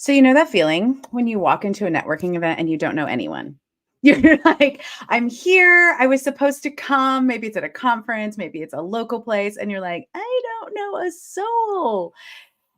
So you know that feeling when you walk into a networking event and you don't know anyone? You're like, I'm here. I was supposed to come. Maybe it's at a conference, maybe it's a local place. And you're like, I don't know a soul.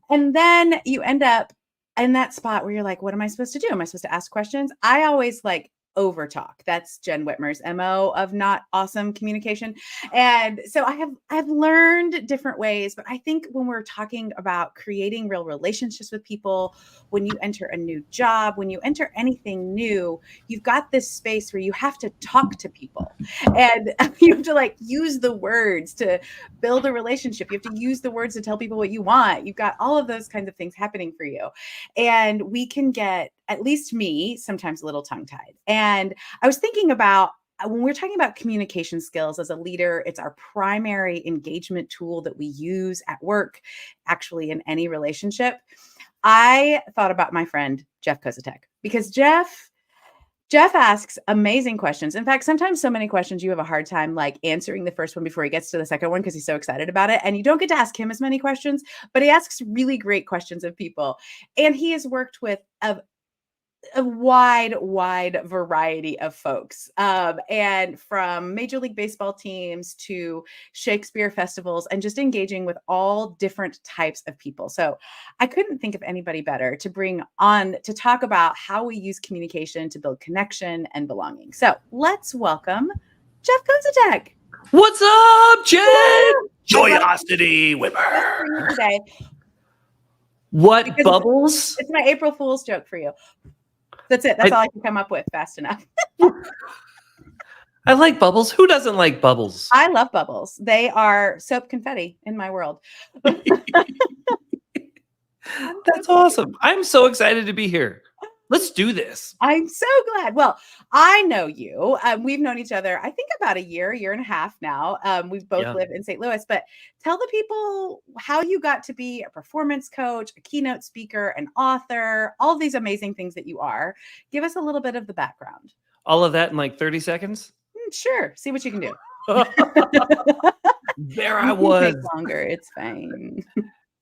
And then you end up in that spot where you're like, what am I supposed to do? Am I supposed to ask questions? I always like over talk. That's Jen Whitmer's MO of not awesome communication. And so I've learned different ways, but I think when we're talking about creating real relationships with people, when you enter a new job, when you enter anything new, you've got this space where you have to talk to people and you have to like use the words to build a relationship. You have to use the words to tell people what you want. You've got all of those kinds of things happening for you. And we can get, at least me, sometimes a little tongue-tied. And I was thinking about when we're talking about communication skills as a leader, it's our primary engagement tool that we use at work, actually in any relationship. I thought about my friend, Jeff Koziatek, because Jeff asks amazing questions. In fact, sometimes so many questions you have a hard time like answering the first one before he gets to the second one because he's so excited about it. And you don't get to ask him as many questions, but he asks really great questions of people. And he has worked with a wide variety of folks, and from Major League Baseball teams to Shakespeare festivals and just engaging with all different types of people. So I couldn't think of anybody better to bring on to talk about how we use communication to build connection and belonging. So let's welcome Jeff Koziatek. What's up, Jen? Joyosity Whipper. Today. What Because bubbles? It's my April Fool's joke for you. That's it. That's all I can come up with fast enough. I like bubbles. Who doesn't like bubbles? I love bubbles. They are soap confetti in my world. That's awesome. I'm so excited to be here. Let's do this. I'm so glad. Well, I know you. We've known each other, I think about a year and a half now. We both live in St. Louis, but tell the people how you got to be a performance coach, a keynote speaker, an author, all these amazing things that you are. Give us a little bit of the background. All of that in like 30 seconds? Sure. See what you can do. There I was. Take longer. It's fine.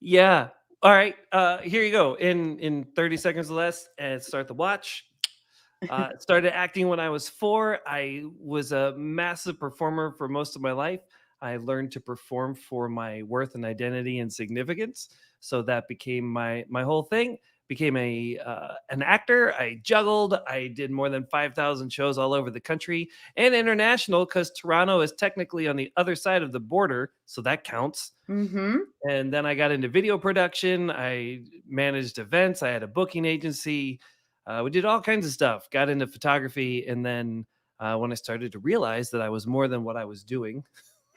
Yeah. All right. Here you go. In 30 seconds or less, and start the watch. Started acting when I was 4. I was a massive performer for most of my life. I learned to perform for my worth and identity and significance. So that became my whole thing. Became an actor. I juggled. I did more than 5,000 shows all over the country and international because Toronto is technically on the other side of the border. So that counts. Mm-hmm. And then I got into video production. I managed events. I had a booking agency. We did all kinds of stuff. Got into photography. And then when I started to realize that I was more than what I was doing.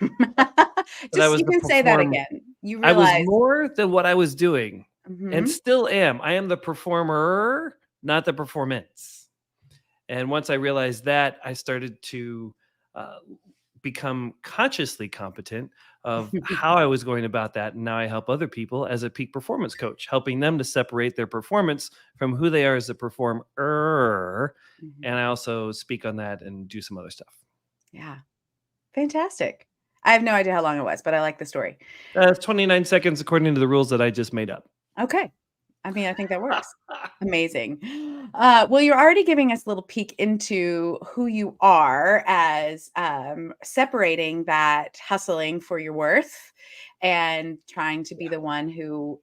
You can say that again. You realize I was more than what I was doing. Mm-hmm. And still am. I am the performer, not the performance. And once I realized that, I started to become consciously competent of how I was going about that. And now I help other people as a peak performance coach, helping them to separate their performance from who they are as a performer. Mm-hmm. And I also speak on that and do some other stuff. Yeah. Fantastic. I have no idea how long it was, but I like the story. It's 29 seconds according to the rules that I just made up. Okay. I mean, I think that works. Amazing. Well, you're already giving us a little peek into who you are as separating that hustling for your worth and trying to be the one who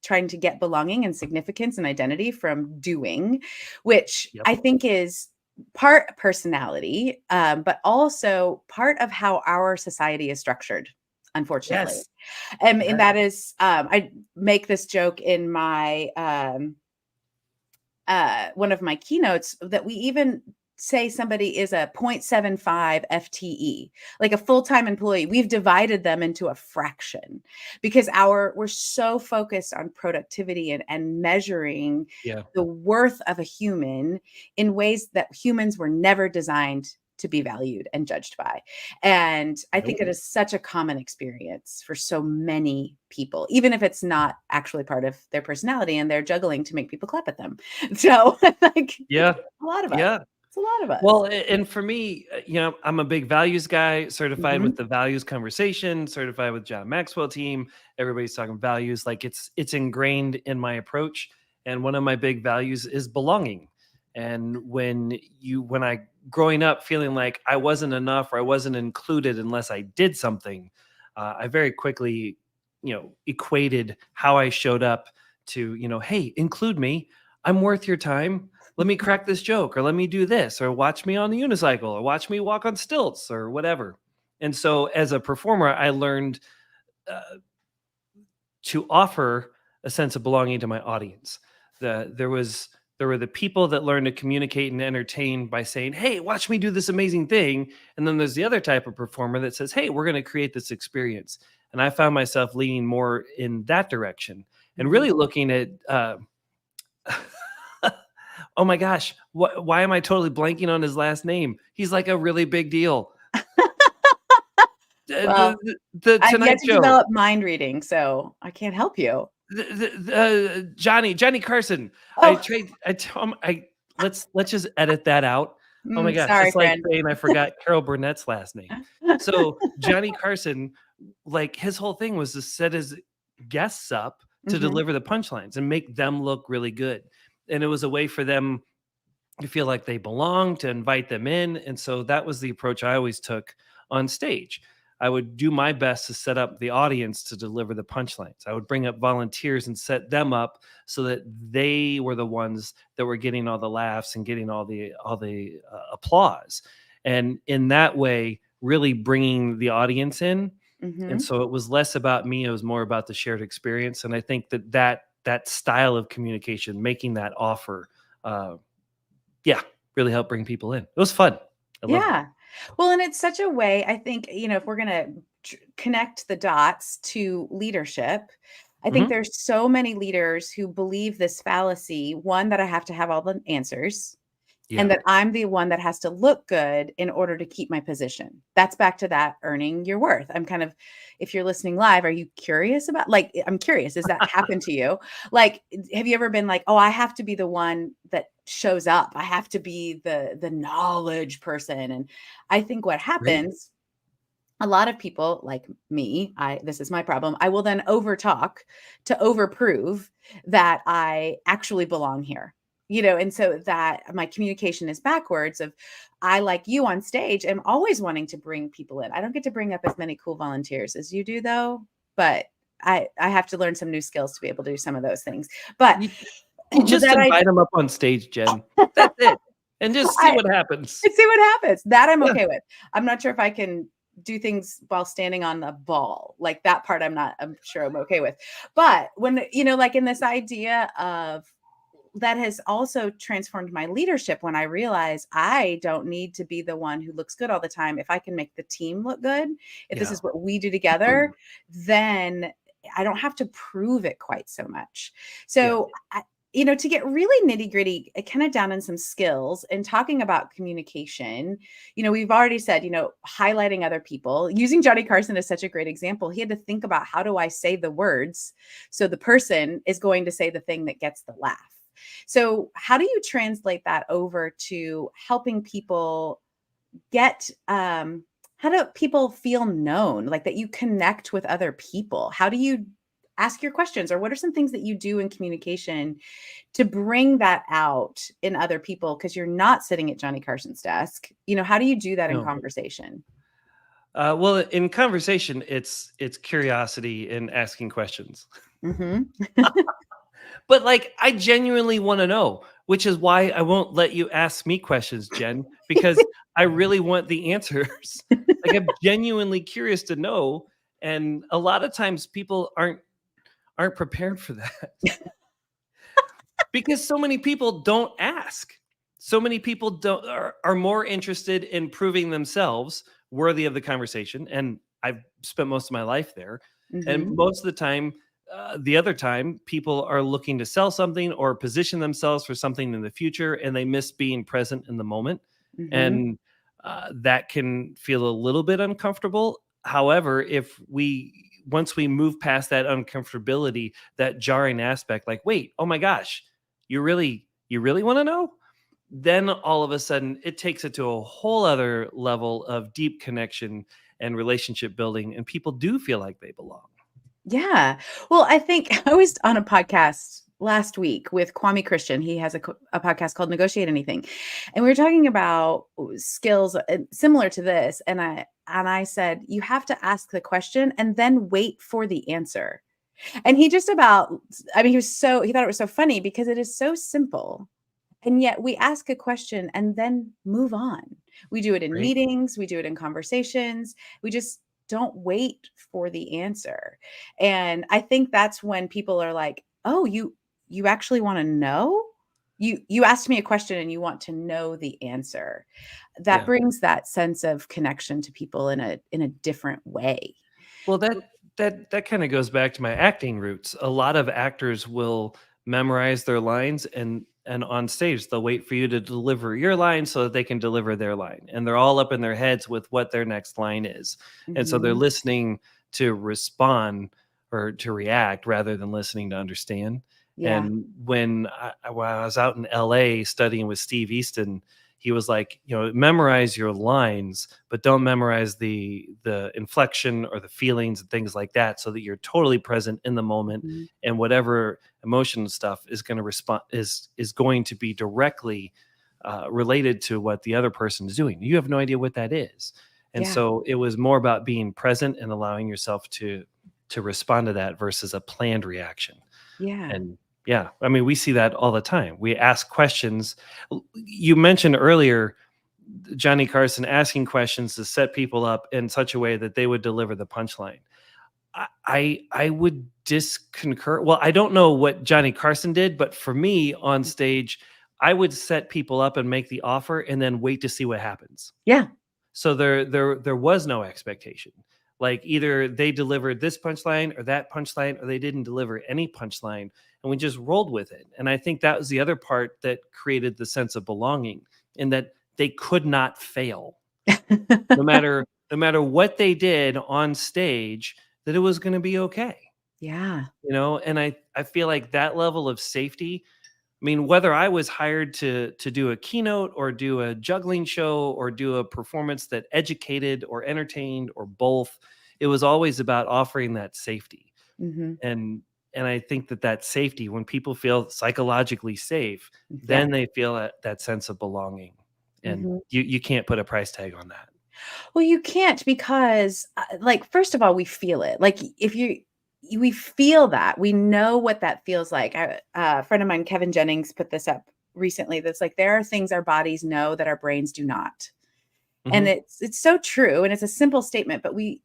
trying to get belonging and significance and identity from doing, which I think is part personality, but also part of how our society is structured. Unfortunately. Yes. And that is, I make this joke in my, one of my keynotes that we even say somebody is a 0.75 FTE, like a full-time employee. We've divided them into a fraction because we're so focused on productivity and measuring the worth of a human in ways that humans were never designed to be valued and judged by. And I think it is such a common experience for so many people, even if it's not actually part of their personality and they're juggling to make people clap at them. So like, a lot of us. Yeah. It's a lot of us. Well, and for me, I'm a big values guy, certified with the Values Conversation, certified with John Maxwell team. Everybody's talking values. Like it's ingrained in my approach. And one of my big values is belonging. And when I growing up feeling like I wasn't enough or I wasn't included unless I did something, I very quickly, equated how I showed up to, hey, include me. I'm worth your time. Let me crack this joke, or let me do this, or watch me on the unicycle, or watch me walk on stilts, or whatever. And so as a performer, I learned uh, to offer a sense of belonging to my audience. There were the people that learn to communicate and entertain by saying, "Hey, watch me do this amazing thing," and then there's the other type of performer that says, "Hey, we're going to create this experience." And I found myself leaning more in that direction and Mhm. really looking at. Oh my gosh, why am I totally blanking on his last name? He's like a really big deal. Well, The I've yet Tonight to Show. develop mind reading, so I can't help you. Johnny Carson. I Oh, trade. I tell him. Let's just edit that out. Oh my gosh, sorry, it's like friend. saying I forgot Carol Burnett's last name. So Johnny Carson, like his whole thing was to set his guests up to Mhm. deliver the punchlines and make them look really good, and it was a way for them to feel like they belong, to invite them in. And so that was the approach I always took on stage. I would do my best to set up the audience to deliver the punchlines. I would bring up volunteers and set them up so that they were the ones that were getting all the laughs and getting all the applause. And in that way, really bringing the audience in. And Mhm. so it was less about me; it was more about the shared experience. And I think that style of communication, making that offer, uh, yeah, really helped bring people in. It was fun. I loved it. Yeah. Well, and it's such a way, I think, if we're gonna connect the dots to leadership, I think Mhm. there's so many leaders who believe this fallacy, one, that I have to have all the answers, and Yeah. that I'm the one that has to look good in order to keep my position. That's back to that earning your worth. I'm kind of, if you're listening live, are you curious about, like, I'm curious, does that happen to you? Like, have you ever been like, oh, I have to be the one that shows up. I have to be the knowledge person. And I think what Great. happens, a lot of people like me, this is my problem. I will then overtalk to overprove that I actually belong here. And so that my communication is backwards of I, like you on stage, am always wanting to bring people in. I don't get to bring up as many cool volunteers as you do though, but I have to learn some new skills to be able to do some of those things. But You you with just that invite them up on stage, Jen. That's it. And just see I what happens. see what happens. That I'm Yeah. okay with. I'm not sure if I can do things while standing on a ball. Like that part I'm sure I'm okay with. But when, like in this idea of that has also transformed my leadership when I realize I don't need to be the one who looks good all the time. If I can make the team look good, if this Yeah. is what we do together, then I don't have to prove it quite so much. Yeah. So, to get really nitty gritty, kind of down in some skills and talking about communication, we've already said, highlighting other people. Using Johnny Carson is such a great example. He had to think about, how do I say the words so the person is going to say the thing that gets the laugh? So, how do you translate that over to helping people get, how do people feel known, like that you connect with other people? How do you ask your questions, or what are some things that you do in communication to bring that out in other people? Because you're not sitting at Johnny Carson's desk. How do you do that in No. conversation? Well, in conversation, it's curiosity and asking questions. Hmm. But like, I genuinely want to know, which is why I won't let you ask me questions, Jen, because I really want the answers. Like, I'm genuinely curious to know, and a lot of times people aren't prepared for that. Because so many people don't ask. So many people are more interested in proving themselves worthy of the conversation, and I've spent most of my life there. And Hmm. most of the time, the other time, people are looking to sell something or position themselves for something in the future, and they miss being present in the moment. Hmm. And that can feel a little bit uncomfortable. However, if we once we move past that uncomfortability, that jarring aspect, like, wait, oh my gosh, you really want to know? Then all of a sudden it takes it to a whole other level of deep connection and relationship building, and people do feel like they belong. Yeah. Well, I think I was on a podcast last week with Kwame Christian. He has a podcast called Negotiate Anything. And we were talking about skills similar to this. And I said, you have to ask the question and then wait for the answer. And he just about, I mean, he thought it was so funny because it is so simple. And yet we ask a question and then move on. We do it in Right. meetings, we do it in conversations. We just don't wait for the answer. And I think that's when people are like, "Oh, you actually want to know? You asked me a question and you want to know the answer." That Yeah. brings that sense of connection to people in a different way. Well, that kind of goes back to my acting roots. A lot of actors will memorize their lines, and on stage they'll wait for you to deliver your line so that they can deliver their line. And they're all up in their heads with what their next line is. And so they're Mhm. listening to respond or to react rather than listening to understand. Yeah. And when I was out in LA studying with Steve Easton, he was like, memorize your lines, but don't memorize the inflection or the feelings and things like that, so that you're totally present in the moment, Mhm. and whatever emotion stuff is going to respond is going to be directly related to what the other person is doing. You have no idea what that is, and Yeah. so it was more about being present and allowing yourself to respond to that versus a planned reaction. Yeah. And yeah, I mean, we see that all the time. We ask questions. You mentioned earlier Johnny Carson asking questions to set people up in such a way that they would deliver the punchline. I would disconcur. Well, I don't know what Johnny Carson did, but for me on stage, I would set people up and make the offer and then wait to see what happens. Yeah. So there was no expectation. Like either they delivered this punchline or that punchline, or they didn't deliver any punchline, and we just rolled with it. And I think that was the other part that created the sense of belonging, in that they could not fail. No matter what they did on stage, that it was going to be okay. Yeah. And I feel like that level of safety. I mean, whether I was hired to do a keynote or do a juggling show or do a performance that educated or entertained or both, it was always about offering that safety. Mhm. And I think that safety, when people feel psychologically safe, Yeah. then they feel that sense of belonging. And Mhm. you can't put a price tag on that. Well, you can't because, like, first of all, we feel it. Like, if we feel that, we know what that feels like. A friend of mine, Kevin Jennings, put this up recently. That's like there are things our bodies know that our brains do not. And Mhm. it's so true, and it's a simple statement, but we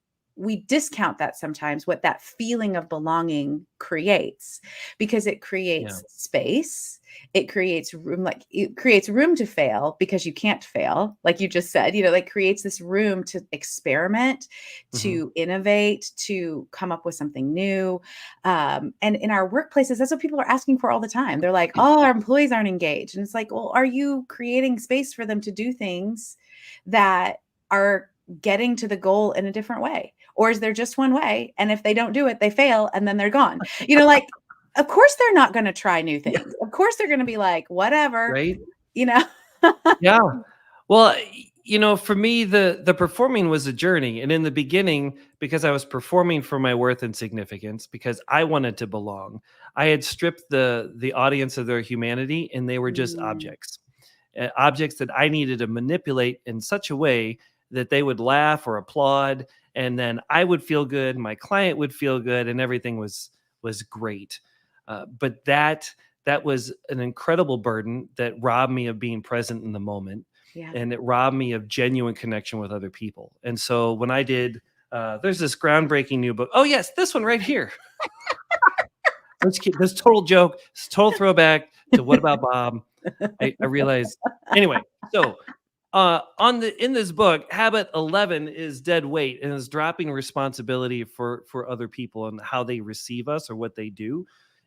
discount that sometimes, what that feeling of belonging creates, because it Yeah. creates space, it creates room to fail because you can't fail, like you just said, like creates this room to experiment, Mhm. to innovate, to come up with something new. And in our workplaces, that's what people are asking for all the time. They're like, "Oh, our employees aren't engaged." And it's like, well, are you creating space for them to do things that are getting to the goal in a different way? Or is there just one way? And if they don't do it, they fail and then they're gone. Like, of course they're not going to try new Yeah. things. Of course they're going to be like, whatever, Right? you know? Yeah. Well, for me, the performing was a journey, and in the beginning, because I was performing for my worth and significance, because I wanted to belong, I had stripped the audience of their humanity, and they were just Mm, objects that I needed to manipulate in such a way that they would laugh or applaud, and then I would feel good, my client would feel good, and everything was great. But that was an incredible burden that robbed me of being present in the moment, yeah. and it robbed me of genuine connection with other people. And so when I did, there's this groundbreaking new book. Oh yes, this one right here. This total joke, this total throwback to What About Bob. I realized anyway. So in this book, habit 11 is dead weight, and is dropping responsibility for other people and how they receive us or what they do.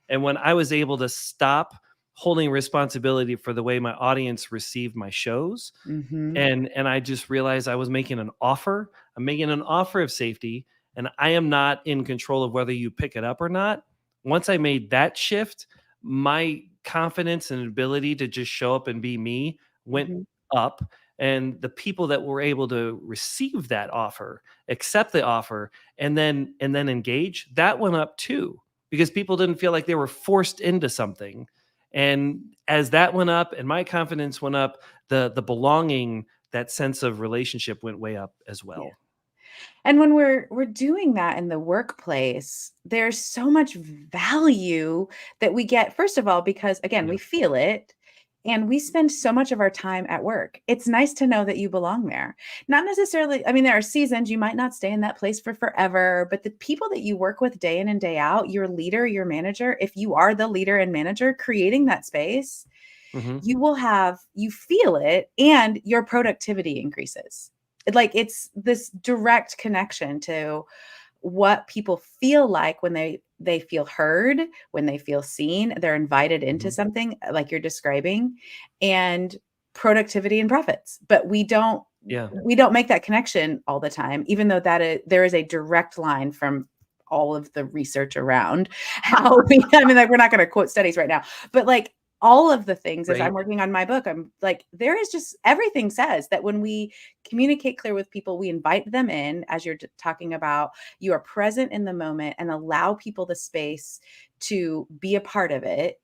And when I was able to stop holding responsibility for the way my audience received my shows, Mhm. and I just realized I was making an offer. I'm making an offer of safety, and I am not in control of whether you pick it up or not. Once I made that shift, my confidence and ability to just show up and be me went Mhm. up. And the people that were able to receive that offer, accept the offer, and then engage, that went up too. because people didn't feel like they were forced into something. And as that went up and my confidence went up, the belonging, that sense of relationship went way up as Yeah. well. And when we're doing that in the workplace, there's so much value that we get, first of all, because again, Yeah. we feel it and we spend so much of our time at work. It's nice to know that you belong there. Not necessarily, I mean, there are seasons you might not stay in that place for forever, but the people that you work with day in and day out, your leader, your manager, if you are the leader and manager creating that space, Hmm. you feel it and your productivity increases. Like it's this direct connection to what people feel like when they feel heard, when they feel seen, they're invited into Hmm. something like you're describing, and productivity and profits. But Yeah. we don't make that connection all the time, even though there is a direct line from all of the research around how we, I mean, like we're not going to quote studies right now, but like all of the things as I'm Right. working on my book, I'm like, there is just everything says that when we communicate clear with people, we invite them in, as you're talking about, you are present in the moment and allow people the space to be a part of it.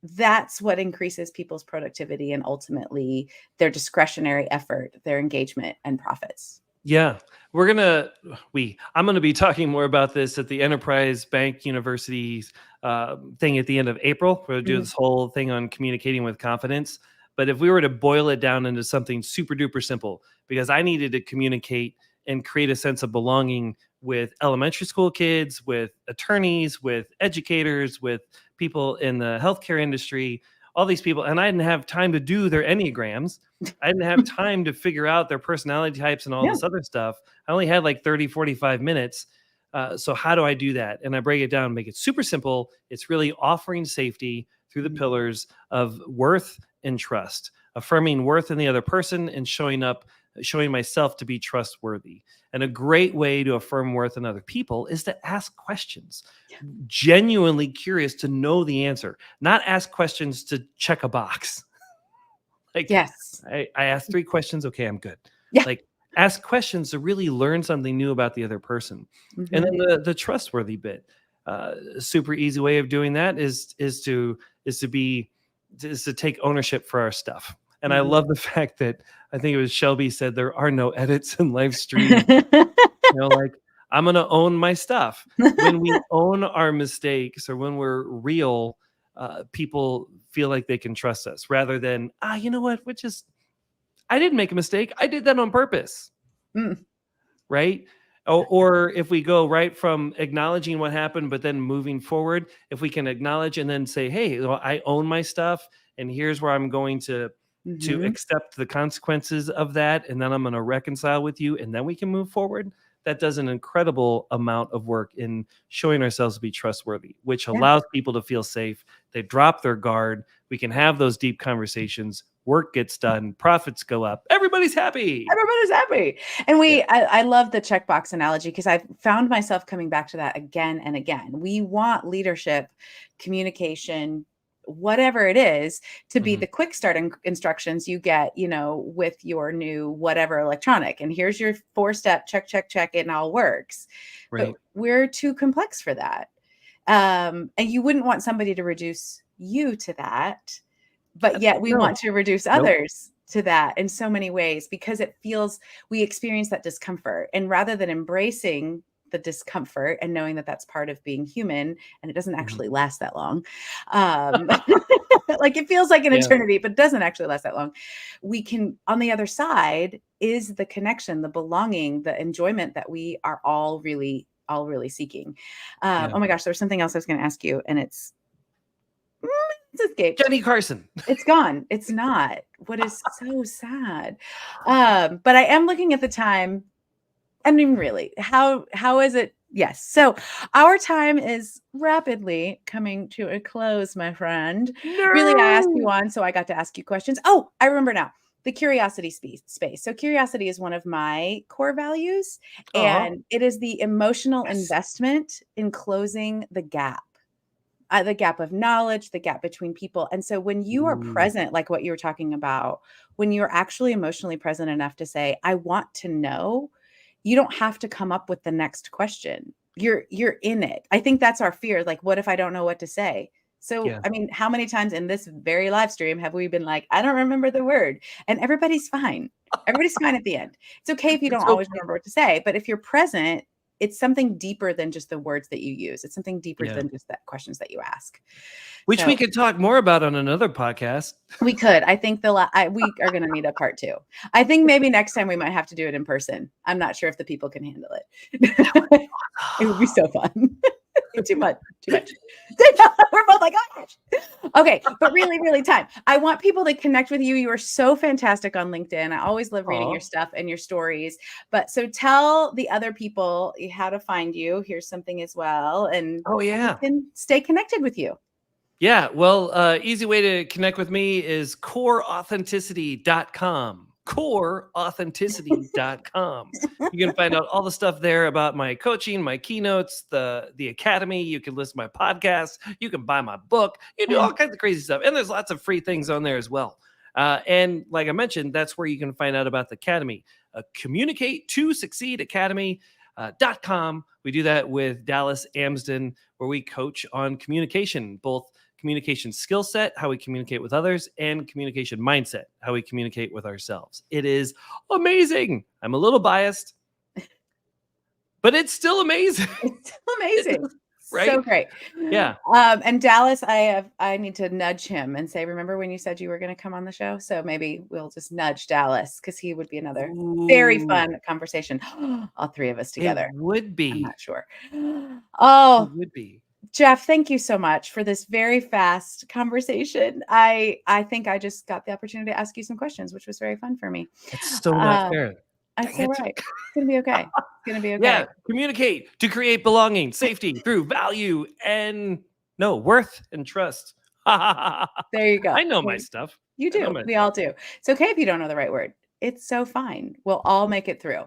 That's what increases people's productivity and ultimately their discretionary effort, their engagement and profits. Yeah, I'm gonna be talking more about this at the Enterprise Bank University's thing at the end of April. We'll do Mhm. this whole thing on communicating with confidence. But if we were to boil it down into something super duper simple, because I needed to communicate and create a sense of belonging with elementary school kids, with attorneys, with educators, with people in the healthcare industry, all these people, and I didn't have time to do their enneagrams. I didn't have time to figure out their personality types and all Yeah. this other stuff. I only had like 30, 45 minutes. So how do I do that? And I break it down, make it super simple. It's really offering safety through the Mhm. pillars of worth and trust, affirming worth in the other person and showing myself to be trustworthy. And a great way to affirm worth in other people is to ask questions, genuinely curious to know the answer, not ask questions to check a box. Like, Yes. I asked 3 questions, okay, I'm good. Yeah. Like, ask questions to really learn something new about the other person. And Mhm. then the trustworthy bit, a super easy way of doing that is to be is to take ownership for our stuff. And I Mhm. love the fact that I think it was Shelby said there are no edits in live stream. Like, I'm gonna own my stuff. When we own our mistakes or when we're real, people feel like they can trust us rather than, you know what, which is I didn't make a mistake. I did that on purpose, Mm. right? Or if we go right from acknowledging what happened, but then moving forward, if we can acknowledge and then say, "Hey, well, I own my stuff, and here's where I'm going to Mhm. accept the consequences of that, and then I'm going to reconcile with you, and then we can move forward." That does an incredible amount of work in showing ourselves to be trustworthy, which Yeah. allows people to feel safe. They drop their guard. We can have those deep conversations. Work gets done. Profits go up. Everybody's happy. Everybody's happy. And Yeah. I love the checkbox analogy because I've found myself coming back to that again and again. We want leadership, communication, whatever it is, to be Mhm. the quick start instructions you get, with your new whatever electronic. And here's your 4-step check, check, check, it all works. But Right. we're too complex for that. And you wouldn't want somebody to reduce you to that, but yet we No. want to reduce Nope. others to that in so many ways because we experience that discomfort. And rather than embracing the discomfort and knowing that that's part of being human and it doesn't Mhm. actually last that long, um, like it feels like an Yeah. eternity, but doesn't actually last that long. We can, on the other side, is the connection, the belonging, the enjoyment that we are all really seeking. Yeah. Oh my gosh, there's something else I was going to ask you, and mm, it's escaped. Johnny Carson. It's gone. It's not. What is so sad. But I am looking at the time. I mean, really, how is it? Yes. So our time is rapidly coming to a close, my friend. Really, I asked you No. on, so I got to ask you questions. Oh, I remember now. The curiosity space. So curiosity is one of my core values, Aw. and it is the emotional Yes. investment in closing the gap of knowledge, the gap between people. And so when you are Ooh. present, like what you were talking about, when you're actually emotionally present enough to say, I want to know, you don't have to come up with the next question. you're in it. I think that's our fear. Like, what if I don't know what to say? So, Yeah. I mean, how many times in this very live stream have we been like, I don't remember the word, and everybody's fine. Everybody's fine at the end. It's okay if you don't It's always okay. remember what to say, but if you're present, it's something deeper than just the words that you use. It's something deeper Yeah. than just that questions that you ask. Which we So could talk more about on another podcast. we could. I think we are going to need a part 2. I think maybe next time we might have to do it in person. I'm not sure if the people can handle it. It would be so fun. Too much. We're both like, oh gosh. Okay, but really, really time. I want people to connect with you. You are so fantastic on LinkedIn. I always love reading your Aw. stuff and your stories. But so tell the other people how to find you. Here's something as well, and Oh, we yeah. can stay connected with you. Yeah. Well, easy way to connect with me is coreauthenticity.com. Coreauthenticity.com. You can find out all the stuff there about my coaching, my keynotes, the academy. You can listen to my podcast. You can buy my book. You do all kinds of crazy stuff. And there's lots of free things on there as well. And like I mentioned, that's where you can find out about the academy. Communicate to Succeed Academy. .com. We do that with Dallas Amsden, where we coach on communication, both communication skill set, how we communicate with others, and communication mindset, how we communicate with ourselves. It is amazing. I'm a little biased, but it's still amazing. It's amazing. Right? So great. Yeah. And Dallas, I need to nudge him and say, remember when you said you were going to come on the show? So maybe we'll just nudge Dallas because he would be another very Ooh, fun conversation. All 3 of us it together. would I'm be. not sure. It Oh, would be. Jeff, thank you so much for this very fast conversation. I think I just got the opportunity to ask you some questions, which was very fun for me. It's so not Uh, fair. That's Dang all it. right. It's gonna be okay. It's gonna be okay. Yeah, communicate to create belonging, safety through value and worth and trust. I There you go. know my stuff. You I know do. my We stuff. all do. It's okay if you don't know the right word. It's so fine. We'll all make it through.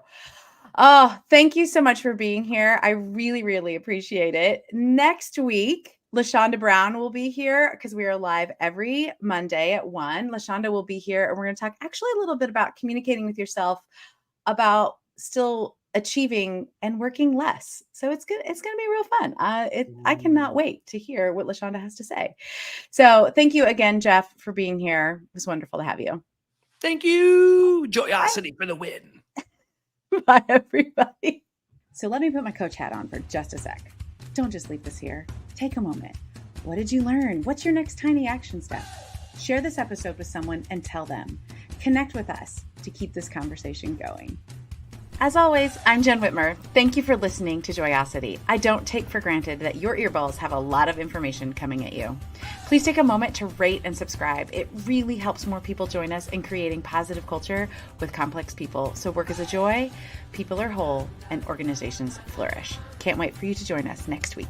Oh, thank you so much for being here. I really, really appreciate it. Next week, LaShonda Brown will be here because we are live every Monday at 1. LaShonda will be here, and we're going to talk actually a little bit about communicating with yourself, about still achieving and working less. So it's good. It's going to be real fun. I cannot Ooh. wait to hear what LaShonda has to say. So thank you again, Jeff, for being here. It was wonderful to have you. Thank you. Joyosity for the win. Bye, everybody. So let me put my coach hat on for just a sec. Don't just leave this here. Take a moment. What did you learn? What's your next tiny action step? Share this episode with someone and tell them. Connect with us to keep this conversation going. As always, I'm Jen Whitmer. Thank you for listening to Joyosity. I don't take for granted that your earballs have a lot of information coming at you. Please take a moment to rate and subscribe. It really helps more people join us in creating positive culture with complex people. So work is a joy, people are whole, and organizations flourish. Can't wait for you to join us next week.